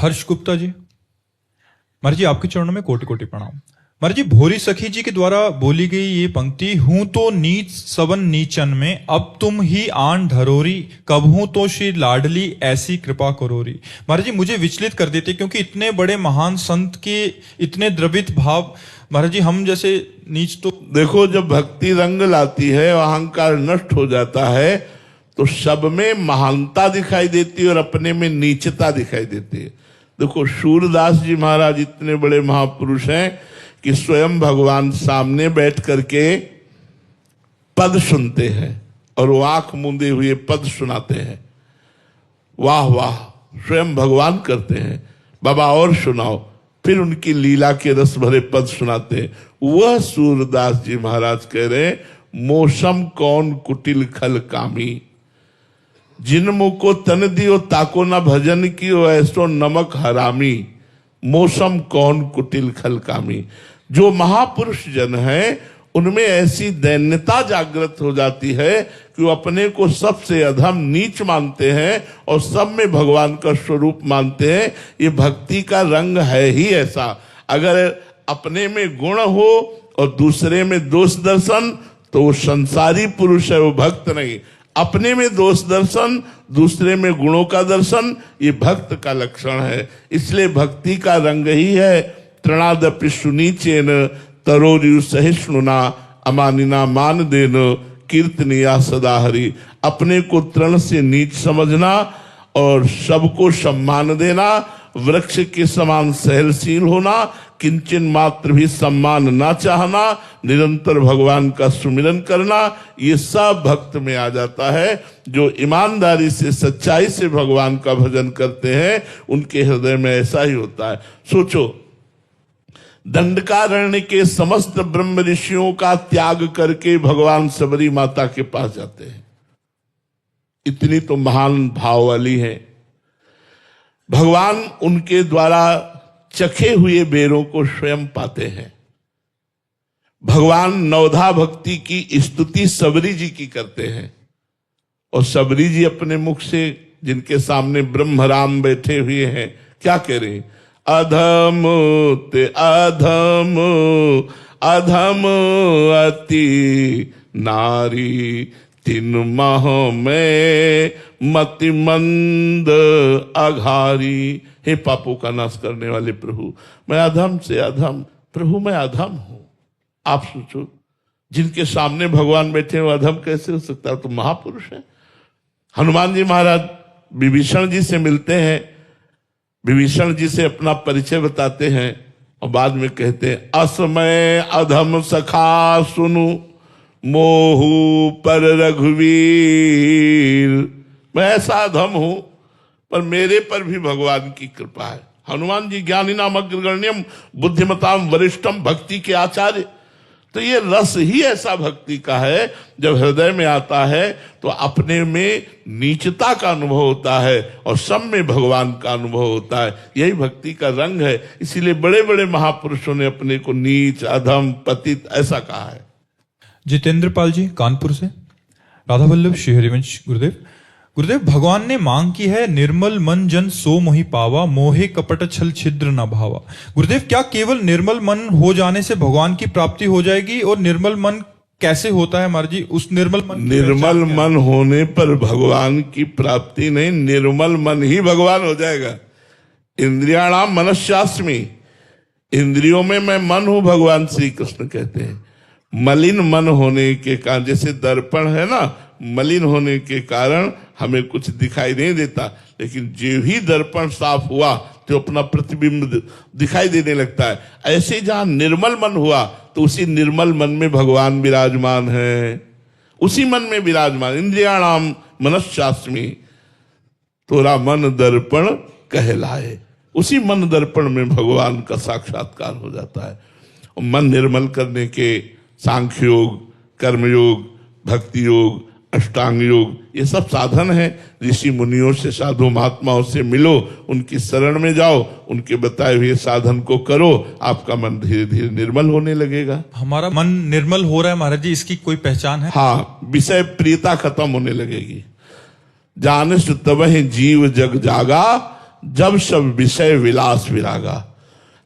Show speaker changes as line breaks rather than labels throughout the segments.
हर्ष गुप्ता जी, महाराज जी आपके चरणों में कोटि कोटि प्रणाम। महाराज जी, भोरी सखी जी के द्वारा बोली गई ये पंक्ति, हूं तो नीच सवन नीचन में, अब तुम ही आन धरोरी, कब हूं तो श्री लाडली ऐसी कृपा करोरी। महाराज जी मुझे विचलित कर देते, क्योंकि इतने बड़े महान संत के इतने द्रवित भाव, महाराज जी हम जैसे नीच तो।
देखो, जब भक्ति रंग लाती है, अहंकार नष्ट हो जाता है, तो सब में महानता दिखाई देती है और अपने में नीचता दिखाई देती है। देखो, सूरदास जी महाराज इतने बड़े महापुरुष हैं कि स्वयं भगवान सामने बैठ करके पद सुनते हैं और वो आंख मूंदे हुए पद सुनाते हैं। वाह वाह, स्वयं भगवान करते हैं, बाबा और सुनाओ। फिर उनकी लीला के रस भरे पद सुनाते हैं। वह सूरदास जी महाराज कह रहे हैं, मौसम कौन कुटिल खल कामी, जिन मुख को तन दियो ताको न भजन कियो, ऐसो नमक हरामी। मौसम कौन कुटिल खल कामी। जो महापुरुष जन हैं उनमें ऐसी दैन्यता जागृत हो जाती है कि वो अपने को सबसे अधम नीच मानते हैं और सब में भगवान का स्वरूप मानते हैं। ये भक्ति का रंग है ही ऐसा। अगर अपने में गुण हो और दूसरे में दोष दर्शन, तो वो संसारी पुरुष है, वो भक्त नहीं। अपने में दोष दर्शन, दूसरे में गुणों का दर्शन, ये भक्त का लक्षण है। इसलिए भक्ति का रंग ही है, तृणादपि सुनीचेन तरोरियु सहिष्णुना, अमानिना मान देन कीर्तनिया सदा हरि। अपने को तृण से नीच समझना और सबको सम्मान देना, वृक्ष के समान सहनशील होना, किंचन मात्र भी सम्मान ना चाहना, निरंतर भगवान का सुमिरन करना, ये सब भक्त में आ जाता है। जो ईमानदारी से सच्चाई से भगवान का भजन करते हैं उनके हृदय में ऐसा ही होता है। सोचो, दंडकारण्य के समस्त ब्रह्म ऋषियों का त्याग करके भगवान सबरी माता के पास जाते हैं। इतनी तो महान भाव वाली है। भगवान उनके द्वारा चखे हुए बेरों को स्वयं पाते हैं। भगवान नवधा भक्ति की स्तुति सबरी जी की करते हैं और सबरी जी अपने मुख से, जिनके सामने ब्रह्मराम बैठे हुए हैं, क्या कह रहे हैं? अधम ते अधम, अधम अति नारी, तीन माह में मति मंद अघारी। हे पापों का नाश करने वाले प्रभु, मैं अधम से अधम, प्रभु मैं अधम हूं। आप सोचो, जिनके सामने भगवान बैठे वो अधम कैसे हो सकता है? तो महापुरुष है। हनुमान जी महाराज विभीषण जी से मिलते हैं, विभीषण जी से अपना परिचय बताते हैं और बाद में कहते हैं, असमय अधम सखा सुनु, मोहू पर रघुवीर। मैं ऐसा अधम हूं, पर मेरे पर भी भगवान की कृपा है। हनुमान जी ज्ञानी नाम अग्रगण्यम, बुद्धिमताम वरिष्ठम, भक्ति के आचार्य। तो ये रस ही ऐसा भक्ति का है, जब हृदय में आता है तो अपने में नीचता का अनुभव होता है और सब में भगवान का अनुभव होता है। यही भक्ति का रंग है। इसीलिए बड़े बड़े महापुरुषों ने अपने को नीच, अधम, पतित ऐसा कहा है।
जितेंद्र पाल जी कानपुर से, राधा वल्लभ श्री हरिवंश गुरुदेव। गुरुदेव, भगवान ने मांग की है, निर्मल मन जन सो मोहि पावा, मोहे कपट छल छिद्र न भावा। गुरुदेव, क्या केवल निर्मल मन हो जाने से भगवान की प्राप्ति हो जाएगी? और निर्मल मन कैसे होता है महाराज जी? उस निर्मल मन
होने पर भगवान की प्राप्ति नहीं, निर्मल मन ही भगवान हो जाएगा। इंद्रियाणाम मनश्चास्मि, इंद्रियों में मैं मन हूं, भगवान श्री कृष्ण कहते हैं। मलिन मन होने के कारण, जैसे दर्पण है ना, मलिन होने के कारण हमें कुछ दिखाई नहीं देता, लेकिन जो ही दर्पण साफ हुआ तो अपना प्रतिबिंब दिखाई देने लगता है। ऐसे जहां निर्मल मन हुआ तो उसी निर्मल मन में भगवान विराजमान है, उसी मन में विराजमान। इंद्रियाणाम मनश्चास्मि, तोरा मन दर्पण कहलाए। उसी मन दर्पण में भगवान का साक्षात्कार हो जाता है। और मन निर्मल करने के सांख्य योग, कर्मयोग, भक्ति योग, अष्टांग योग, ये सब साधन है। ऋषि मुनियों से, साधु महात्माओं से मिलो, उनकी शरण में जाओ, उनके बताए हुए साधन को करो, आपका मन धीरे धीरे निर्मल होने लगेगा।
हमारा मन निर्मल हो रहा है महाराज जी, इसकी कोई पहचान है?
हाँ, विषय प्रियता खत्म होने लगेगी। जानस तब जीव जग जागा, जब सब विषय विलास विरागा।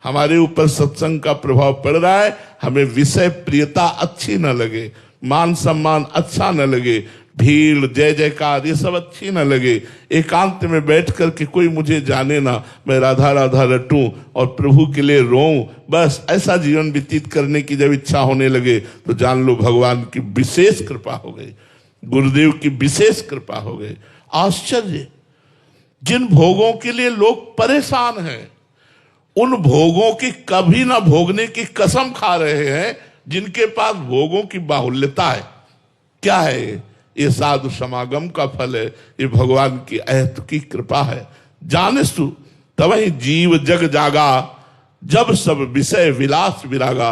हमारे ऊपर सत्संग का प्रभाव पड़ रहा है, हमें विषय प्रियता अच्छी न लगे, मान सम्मान अच्छा न लगे, भीड़ जय जयकार ये सब अच्छी न लगे, एकांत में बैठ कर के कोई मुझे जाने ना, मैं राधा राधा रटूं और प्रभु के लिए रोऊं, बस ऐसा जीवन व्यतीत करने की जब इच्छा होने लगे तो जान लो भगवान की विशेष कृपा हो गई, गुरुदेव की विशेष कृपा हो गई। आश्चर्य, जिन भोगों के लिए लोग परेशान हैं उन भोगों की कभी ना भोगने की कसम खा रहे हैं जिनके पास भोगों की बाहुल्यता है। क्या है ये साधु समागम का फल है, ये भगवान की अहत की कृपा है। जानसु तब ही जीव जग जागा, जब सब विषय विलास विरागा।